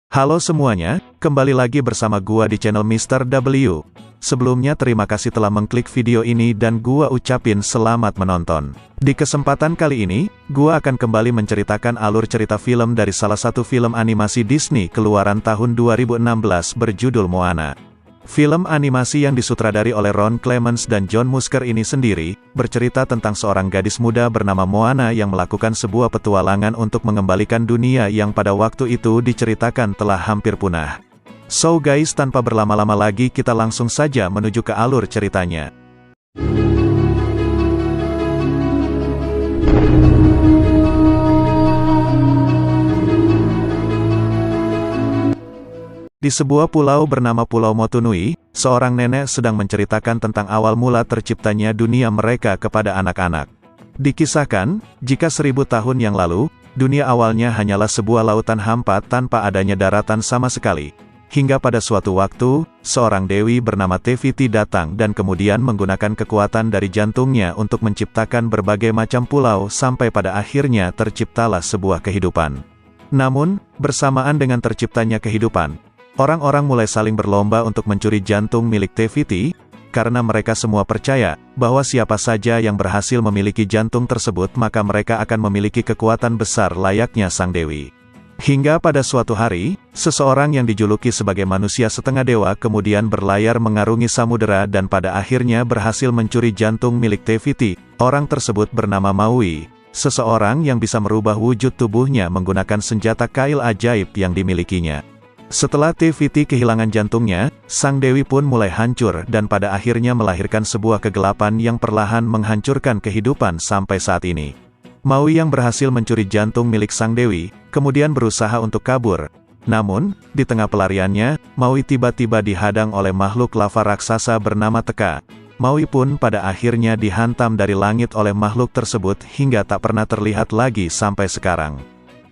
Halo semuanya, kembali lagi bersama gua di channel Mr. W. Sebelumnya terima kasih telah mengklik video ini dan gua ucapin selamat menonton. Di kesempatan kali ini, gua akan kembali menceritakan alur cerita film dari salah satu film animasi Disney keluaran tahun 2016 berjudul Moana. Film animasi yang disutradari oleh Ron Clements dan John Musker ini sendiri, bercerita tentang seorang gadis muda bernama Moana yang melakukan sebuah petualangan untuk mengembalikan dunia yang pada waktu itu diceritakan telah hampir punah. So guys, tanpa berlama-lama lagi kita langsung saja menuju ke alur ceritanya. Di sebuah pulau bernama Pulau Motunui, seorang nenek sedang menceritakan tentang awal mula terciptanya dunia mereka kepada anak-anak. Dikisahkan, jika 1000 tahun yang lalu, dunia awalnya hanyalah sebuah lautan hampa tanpa adanya daratan sama sekali. Hingga pada suatu waktu, seorang dewi bernama Tefiti datang dan kemudian menggunakan kekuatan dari jantungnya untuk menciptakan berbagai macam pulau sampai pada akhirnya terciptalah sebuah kehidupan. Namun, bersamaan dengan terciptanya kehidupan, orang-orang mulai saling berlomba untuk mencuri jantung milik Tefiti, karena mereka semua percaya bahwa siapa saja yang berhasil memiliki jantung tersebut maka mereka akan memiliki kekuatan besar layaknya sang dewi. Hingga pada suatu hari, seseorang yang dijuluki sebagai manusia setengah dewa kemudian berlayar mengarungi samudera dan pada akhirnya berhasil mencuri jantung milik Tefiti. Orang tersebut bernama Maui, seseorang yang bisa merubah wujud tubuhnya menggunakan senjata kail ajaib yang dimilikinya. Setelah Tefiti kehilangan jantungnya, sang dewi pun mulai hancur dan pada akhirnya melahirkan sebuah kegelapan yang perlahan menghancurkan kehidupan sampai saat ini. Maui yang berhasil mencuri jantung milik sang dewi, kemudian berusaha untuk kabur. Namun, di tengah pelariannya, Maui tiba-tiba dihadang oleh makhluk lava raksasa bernama Teka. Maui pun pada akhirnya dihantam dari langit oleh makhluk tersebut hingga tak pernah terlihat lagi sampai sekarang.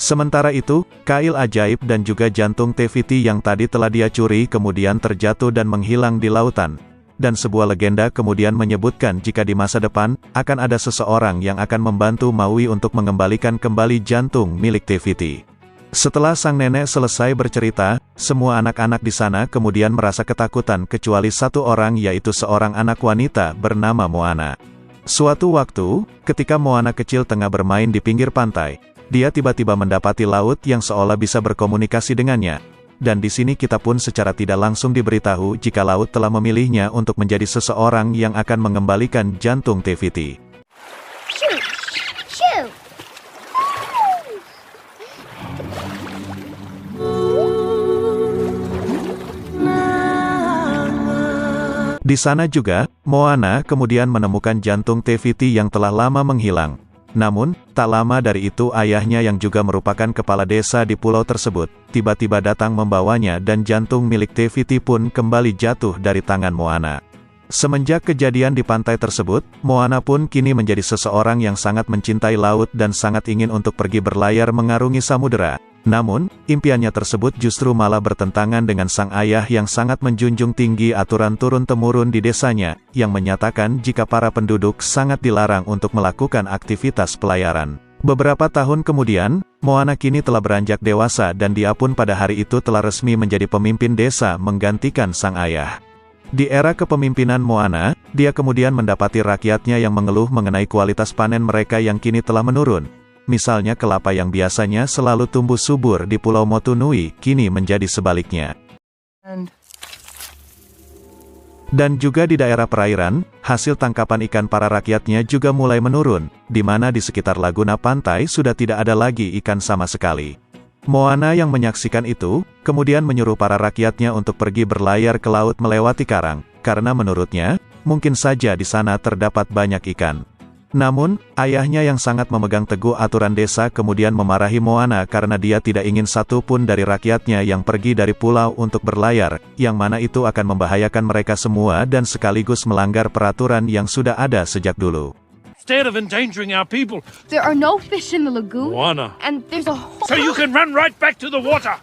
Sementara itu, kail ajaib dan juga jantung Tefiti yang tadi telah dia curi kemudian terjatuh dan menghilang di lautan. Dan sebuah legenda kemudian menyebutkan jika di masa depan, akan ada seseorang yang akan membantu Maui untuk mengembalikan kembali jantung milik Tefiti. Setelah sang nenek selesai bercerita, semua anak-anak di sana kemudian merasa ketakutan kecuali satu orang yaitu seorang anak wanita bernama Moana. Suatu waktu, ketika Moana kecil tengah bermain di pinggir pantai, dia tiba-tiba mendapati laut yang seolah bisa berkomunikasi dengannya. Dan di sini kita pun secara tidak langsung diberitahu jika laut telah memilihnya untuk menjadi seseorang yang akan mengembalikan jantung Tefiti. Shoot! Shoot! Di sana juga, Moana kemudian menemukan jantung Tefiti yang telah lama menghilang. Namun, tak lama dari itu ayahnya yang juga merupakan kepala desa di pulau tersebut, tiba-tiba datang membawanya dan jantung milik Tefiti pun kembali jatuh dari tangan Moana. Semenjak kejadian di pantai tersebut, Moana pun kini menjadi seseorang yang sangat mencintai laut dan sangat ingin untuk pergi berlayar mengarungi samudera. Namun, impiannya tersebut justru malah bertentangan dengan sang ayah yang sangat menjunjung tinggi aturan turun-temurun di desanya, yang menyatakan jika para penduduk sangat dilarang untuk melakukan aktivitas pelayaran. Beberapa tahun kemudian, Moana kini telah beranjak dewasa dan dia pun pada hari itu telah resmi menjadi pemimpin desa menggantikan sang ayah. Di era kepemimpinan Moana, dia kemudian mendapati rakyatnya yang mengeluh mengenai kualitas panen mereka yang kini telah menurun. Misalnya kelapa yang biasanya selalu tumbuh subur di Pulau Motunui, kini menjadi sebaliknya. Dan juga di daerah perairan, hasil tangkapan ikan para rakyatnya juga mulai menurun, di mana di sekitar laguna pantai sudah tidak ada lagi ikan sama sekali. Moana yang menyaksikan itu, kemudian menyuruh para rakyatnya untuk pergi berlayar ke laut melewati karang, karena menurutnya, mungkin saja di sana terdapat banyak ikan. Namun, ayahnya yang sangat memegang teguh aturan desa kemudian memarahi Moana karena dia tidak ingin satu pun dari rakyatnya yang pergi dari pulau untuk berlayar, yang mana itu akan membahayakan mereka semua dan sekaligus melanggar peraturan yang sudah ada sejak dulu. Instead of endangering our people, There are no fish in the lagoon. Moana, And there's a whole... so you can run right back to the water.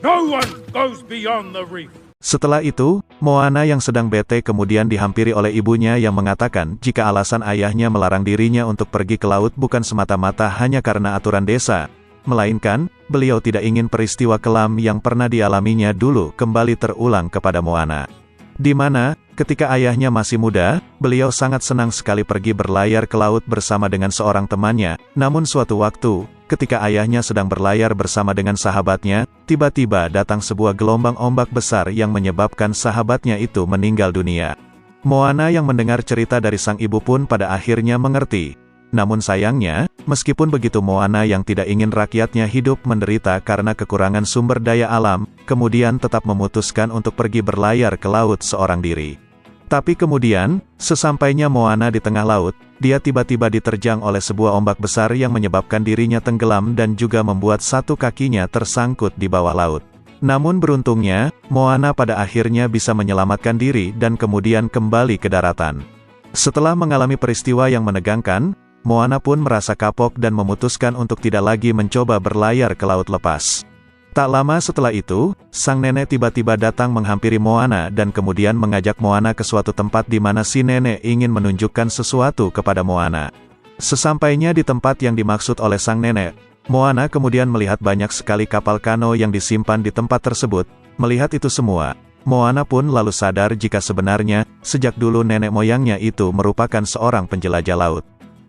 No one goes beyond the reef. Setelah itu, Moana yang sedang bete kemudian dihampiri oleh ibunya yang mengatakan jika alasan ayahnya melarang dirinya untuk pergi ke laut bukan semata-mata hanya karena aturan desa, melainkan, beliau tidak ingin peristiwa kelam yang pernah dialaminya dulu kembali terulang kepada Moana. Di mana, ketika ayahnya masih muda, beliau sangat senang sekali pergi berlayar ke laut bersama dengan seorang temannya, namun suatu waktu, ketika ayahnya sedang berlayar bersama dengan sahabatnya, tiba-tiba datang sebuah gelombang ombak besar yang menyebabkan sahabatnya itu meninggal dunia. Moana yang mendengar cerita dari sang ibu pun pada akhirnya mengerti. Namun sayangnya, meskipun begitu Moana yang tidak ingin rakyatnya hidup menderita karena kekurangan sumber daya alam, kemudian tetap memutuskan untuk pergi berlayar ke laut seorang diri. Tapi kemudian, sesampainya Moana di tengah laut, dia tiba-tiba diterjang oleh sebuah ombak besar yang menyebabkan dirinya tenggelam dan juga membuat satu kakinya tersangkut di bawah laut. Namun beruntungnya, Moana pada akhirnya bisa menyelamatkan diri dan kemudian kembali ke daratan. Setelah mengalami peristiwa yang menegangkan, Moana pun merasa kapok dan memutuskan untuk tidak lagi mencoba berlayar ke laut lepas. Tak lama setelah itu, sang nenek tiba-tiba datang menghampiri Moana dan kemudian mengajak Moana ke suatu tempat di mana si nenek ingin menunjukkan sesuatu kepada Moana. Sesampainya di tempat yang dimaksud oleh sang nenek, Moana kemudian melihat banyak sekali kapal kano yang disimpan di tempat tersebut. Melihat itu semua, Moana pun lalu sadar jika sebenarnya, sejak dulu nenek moyangnya itu merupakan seorang penjelajah laut.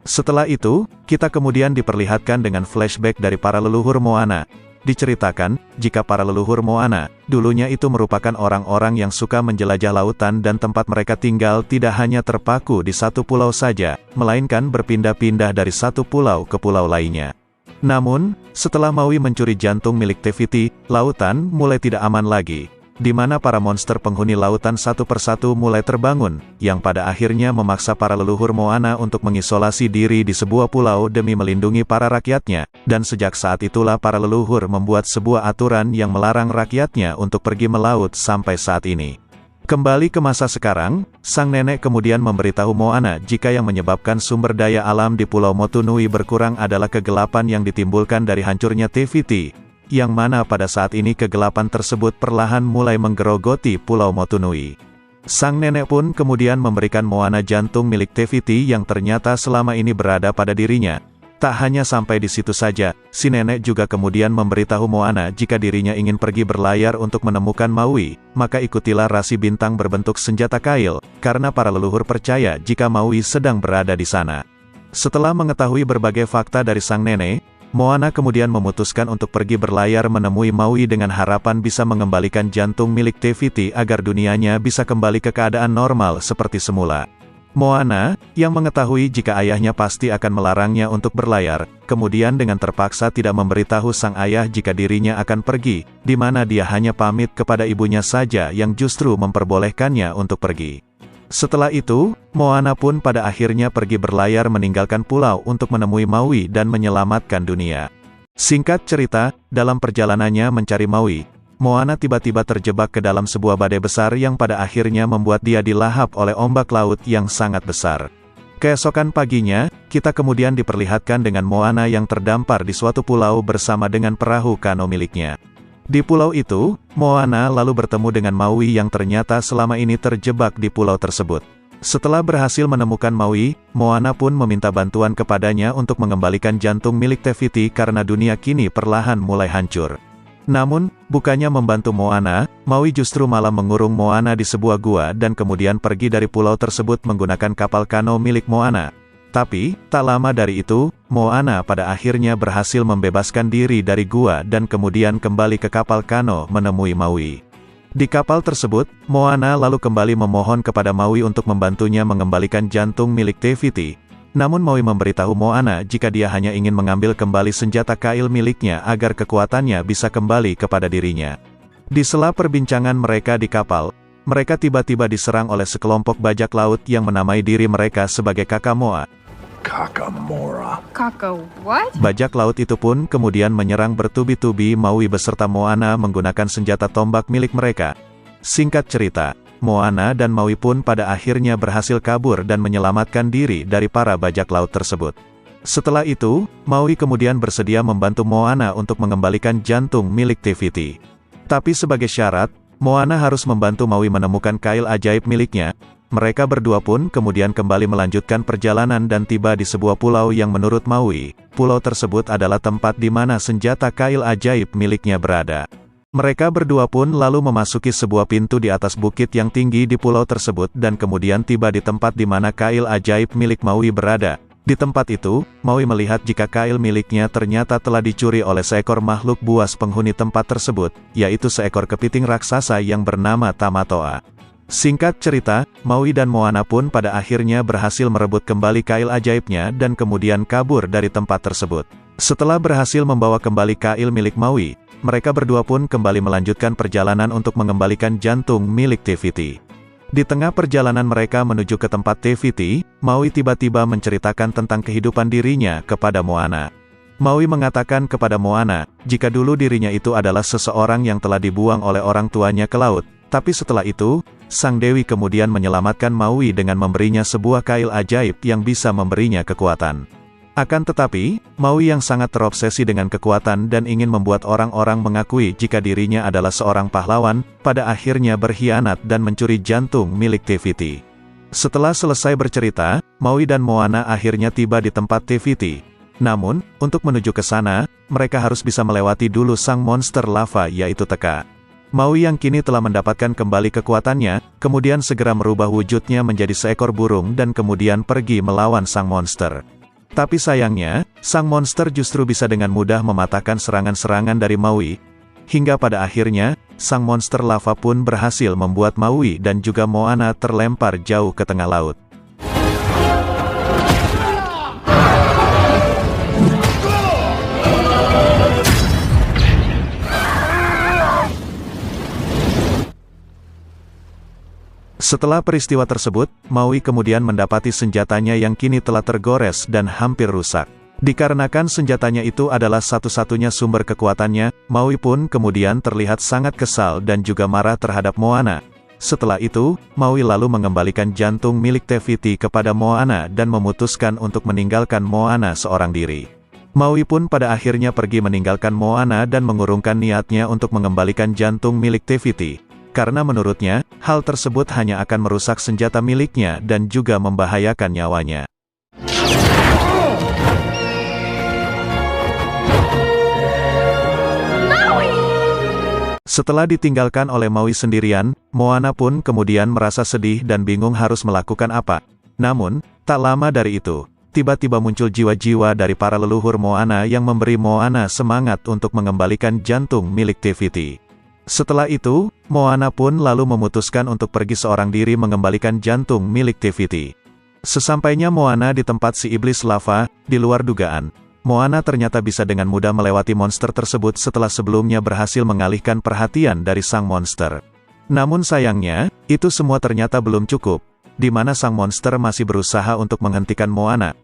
Setelah itu, kita kemudian diperlihatkan dengan flashback dari para leluhur Moana. Diceritakan, jika para leluhur Moana, dulunya itu merupakan orang-orang yang suka menjelajah lautan dan tempat mereka tinggal tidak hanya terpaku di satu pulau saja, melainkan berpindah-pindah dari satu pulau ke pulau lainnya. Namun, setelah Maui mencuri jantung milik Te-Fiti, lautan mulai tidak aman lagi, di mana para monster penghuni lautan satu persatu mulai terbangun, yang pada akhirnya memaksa para leluhur Moana untuk mengisolasi diri di sebuah pulau demi melindungi para rakyatnya, dan sejak saat itulah para leluhur membuat sebuah aturan yang melarang rakyatnya untuk pergi melaut sampai saat ini. Kembali ke masa sekarang, sang nenek kemudian memberitahu Moana jika yang menyebabkan sumber daya alam di Pulau Motunui berkurang adalah kegelapan yang ditimbulkan dari hancurnya Te-Fiti, yang mana pada saat ini kegelapan tersebut perlahan mulai menggerogoti Pulau Motunui. Sang nenek pun kemudian memberikan Moana jantung milik Te-Fiti yang ternyata selama ini berada pada dirinya. Tak hanya sampai di situ saja, si nenek juga kemudian memberitahu Moana jika dirinya ingin pergi berlayar untuk menemukan Maui, maka ikutilah rasi bintang berbentuk senjata kail, karena para leluhur percaya jika Maui sedang berada di sana. Setelah mengetahui berbagai fakta dari sang nenek, Moana kemudian memutuskan untuk pergi berlayar menemui Maui dengan harapan bisa mengembalikan jantung milik Te-Fiti agar dunianya bisa kembali ke keadaan normal seperti semula. Moana, yang mengetahui jika ayahnya pasti akan melarangnya untuk berlayar, kemudian dengan terpaksa tidak memberitahu sang ayah jika dirinya akan pergi, di mana dia hanya pamit kepada ibunya saja yang justru memperbolehkannya untuk pergi. Setelah itu, Moana pun pada akhirnya pergi berlayar meninggalkan pulau untuk menemui Maui dan menyelamatkan dunia. Singkat cerita, dalam perjalanannya mencari Maui, Moana tiba-tiba terjebak ke dalam sebuah badai besar yang pada akhirnya membuat dia dilahap oleh ombak laut yang sangat besar. Keesokan paginya, kita kemudian diperlihatkan dengan Moana yang terdampar di suatu pulau bersama dengan perahu kano miliknya. Di pulau itu, Moana lalu bertemu dengan Maui yang ternyata selama ini terjebak di pulau tersebut. Setelah berhasil menemukan Maui, Moana pun meminta bantuan kepadanya untuk mengembalikan jantung milik Te-Fiti karena dunia kini perlahan mulai hancur. Namun, bukannya membantu Moana, Maui justru malah mengurung Moana di sebuah gua dan kemudian pergi dari pulau tersebut menggunakan kapal kano milik Moana. Tapi, tak lama dari itu, Moana pada akhirnya berhasil membebaskan diri dari gua dan kemudian kembali ke kapal kano menemui Maui. Di kapal tersebut, Moana lalu kembali memohon kepada Maui untuk membantunya mengembalikan jantung milik Te-Fiti. Namun Maui memberitahu Moana jika dia hanya ingin mengambil kembali senjata kail miliknya agar kekuatannya bisa kembali kepada dirinya. Di sela perbincangan mereka di kapal, mereka tiba-tiba diserang oleh sekelompok bajak laut yang menamai diri mereka sebagai Kakamoa. Kakamora. Kaka, what? Bajak laut itu pun kemudian menyerang bertubi-tubi Maui beserta Moana menggunakan senjata tombak milik mereka. Singkat cerita, Moana dan Maui pun pada akhirnya berhasil kabur dan menyelamatkan diri dari para bajak laut tersebut. Setelah itu, Maui kemudian bersedia membantu Moana untuk mengembalikan jantung milik Te-Fiti. Tapi sebagai syarat, Moana harus membantu Maui menemukan kail ajaib miliknya. Mereka berdua pun kemudian kembali melanjutkan perjalanan dan tiba di sebuah pulau yang menurut Maui, pulau tersebut adalah tempat di mana senjata kail ajaib miliknya berada. Mereka berdua pun lalu memasuki sebuah pintu di atas bukit yang tinggi di pulau tersebut dan kemudian tiba di tempat di mana kail ajaib milik Maui berada. Di tempat itu, Maui melihat jika kail miliknya ternyata telah dicuri oleh seekor makhluk buas penghuni tempat tersebut, yaitu seekor kepiting raksasa yang bernama Tamatoa. Singkat cerita, Maui dan Moana pun pada akhirnya berhasil merebut kembali kail ajaibnya dan kemudian kabur dari tempat tersebut. Setelah berhasil membawa kembali kail milik Maui, mereka berdua pun kembali melanjutkan perjalanan untuk mengembalikan jantung milik Te-Fiti. Di tengah perjalanan mereka menuju ke tempat Te-Fiti, Maui tiba-tiba menceritakan tentang kehidupan dirinya kepada Moana. Maui mengatakan kepada Moana, jika dulu dirinya itu adalah seseorang yang telah dibuang oleh orang tuanya ke laut, tapi setelah itu, Sang Dewi kemudian menyelamatkan Maui dengan memberinya sebuah kail ajaib yang bisa memberinya kekuatan. Akan tetapi, Maui yang sangat terobsesi dengan kekuatan dan ingin membuat orang-orang mengakui jika dirinya adalah seorang pahlawan, pada akhirnya berkhianat dan mencuri jantung milik Te-Fiti. Setelah selesai bercerita, Maui dan Moana akhirnya tiba di tempat Te-Fiti. Namun, untuk menuju ke sana, mereka harus bisa melewati dulu sang monster lava yaitu Teka. Maui yang kini telah mendapatkan kembali kekuatannya, kemudian segera merubah wujudnya menjadi seekor burung dan kemudian pergi melawan sang monster. Tapi sayangnya, sang monster justru bisa dengan mudah mematahkan serangan-serangan dari Maui. Hingga pada akhirnya, sang monster lava pun berhasil membuat Maui dan juga Moana terlempar jauh ke tengah laut. Setelah peristiwa tersebut, Maui kemudian mendapati senjatanya yang kini telah tergores dan hampir rusak. Dikarenakan senjatanya itu adalah satu-satunya sumber kekuatannya, Maui pun kemudian terlihat sangat kesal dan juga marah terhadap Moana. Setelah itu, Maui lalu mengembalikan jantung milik Te-Fiti kepada Moana dan memutuskan untuk meninggalkan Moana seorang diri. Maui pun pada akhirnya pergi meninggalkan Moana dan mengurungkan niatnya untuk mengembalikan jantung milik Te-Fiti. Karena menurutnya, hal tersebut hanya akan merusak senjata miliknya dan juga membahayakan nyawanya. Setelah ditinggalkan oleh Maui sendirian, Moana pun kemudian merasa sedih dan bingung harus melakukan apa. Namun, tak lama dari itu, tiba-tiba muncul jiwa-jiwa dari para leluhur Moana yang memberi Moana semangat untuk mengembalikan jantung milik Te-Fiti. Setelah itu, Moana pun lalu memutuskan untuk pergi seorang diri mengembalikan jantung milik Te-Fiti. Sesampainya Moana di tempat si iblis lava, di luar dugaan, Moana ternyata bisa dengan mudah melewati monster tersebut setelah sebelumnya berhasil mengalihkan perhatian dari sang monster. Namun sayangnya, itu semua ternyata belum cukup, di mana sang monster masih berusaha untuk menghentikan Moana.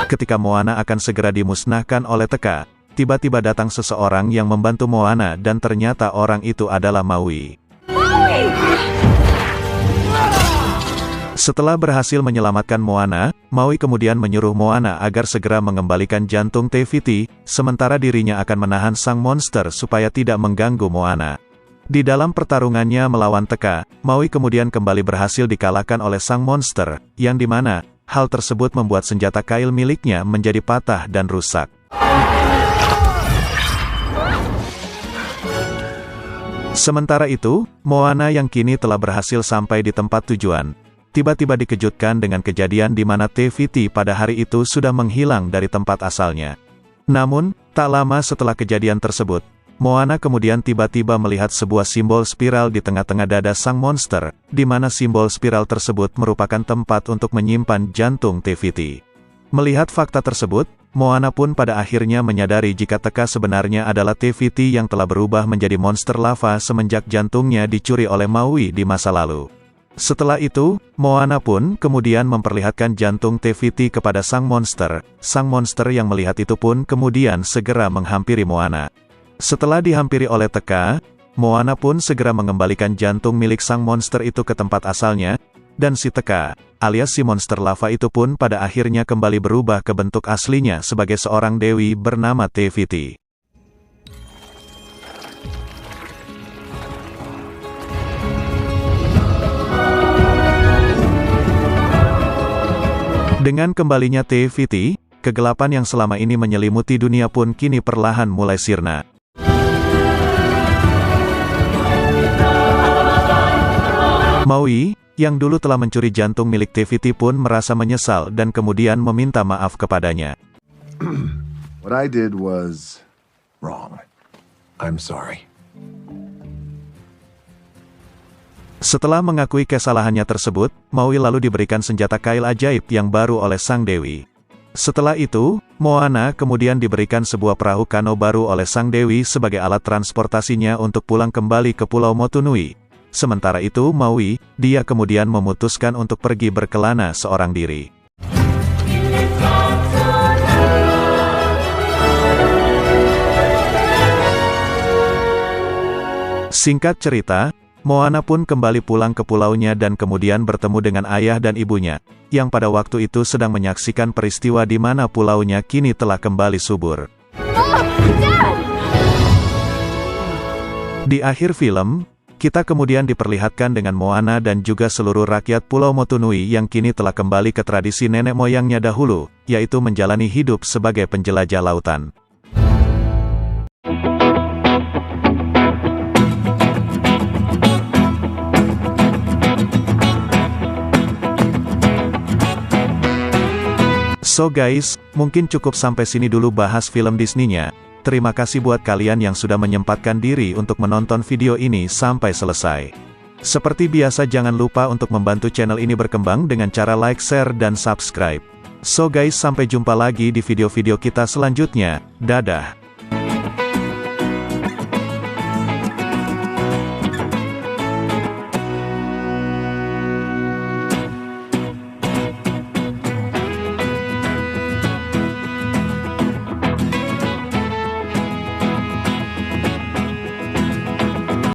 Ketika Moana akan segera dimusnahkan oleh Teka, tiba-tiba datang seseorang yang membantu Moana dan ternyata orang itu adalah Maui. Setelah berhasil menyelamatkan Moana, Maui kemudian menyuruh Moana agar segera mengembalikan jantung Te-Fiti, sementara dirinya akan menahan sang monster supaya tidak mengganggu Moana. Di dalam pertarungannya melawan Teka, Maui kemudian kembali berhasil dikalahkan oleh sang monster, yang dimana, hal tersebut membuat senjata kail miliknya menjadi patah dan rusak. Sementara itu, Moana yang kini telah berhasil sampai di tempat tujuan, tiba-tiba dikejutkan dengan kejadian di mana Te-Fiti pada hari itu sudah menghilang dari tempat asalnya. Namun, tak lama setelah kejadian tersebut, Moana kemudian tiba-tiba melihat sebuah simbol spiral di tengah-tengah dada sang monster, di mana simbol spiral tersebut merupakan tempat untuk menyimpan jantung Te-Fiti. Melihat fakta tersebut, Moana pun pada akhirnya menyadari jika Teka sebenarnya adalah Te-Fiti yang telah berubah menjadi monster lava semenjak jantungnya dicuri oleh Maui di masa lalu. Setelah itu, Moana pun kemudian memperlihatkan jantung Te-Fiti kepada sang monster. Sang monster yang melihat itu pun kemudian segera menghampiri Moana. Setelah dihampiri oleh Teka, Moana pun segera mengembalikan jantung milik sang monster itu ke tempat asalnya, dan si Teka, alias si monster lava itu pun pada akhirnya kembali berubah ke bentuk aslinya sebagai seorang dewi bernama Te-Fiti. Dengan kembalinya Te-Fiti, kegelapan yang selama ini menyelimuti dunia pun kini perlahan mulai sirna. Maui, yang dulu telah mencuri jantung milik Te-Fiti pun merasa menyesal dan kemudian meminta maaf kepadanya. What I did was wrong. I'm sorry. Setelah mengakui kesalahannya tersebut, Maui lalu diberikan senjata kail ajaib yang baru oleh sang dewi. Setelah itu, Moana kemudian diberikan sebuah perahu kano baru oleh sang dewi sebagai alat transportasinya untuk pulang kembali ke Pulau Motunui. Sementara itu Maui, dia kemudian memutuskan untuk pergi berkelana seorang diri. Singkat cerita, Moana pun kembali pulang ke pulaunya dan kemudian bertemu dengan ayah dan ibunya, yang pada waktu itu sedang menyaksikan peristiwa di mana pulaunya kini telah kembali subur. Di akhir film, kita kemudian diperlihatkan dengan Moana dan juga seluruh rakyat Pulau Motunui yang kini telah kembali ke tradisi nenek moyangnya dahulu, yaitu menjalani hidup sebagai penjelajah lautan. So guys, mungkin cukup sampai sini dulu bahas film Disney-nya. Terima kasih buat kalian yang sudah menyempatkan diri untuk menonton video ini sampai selesai. Seperti biasa jangan lupa untuk membantu channel ini berkembang dengan cara like, share, dan subscribe. So guys, sampai jumpa lagi di video-video kita selanjutnya. Dadah!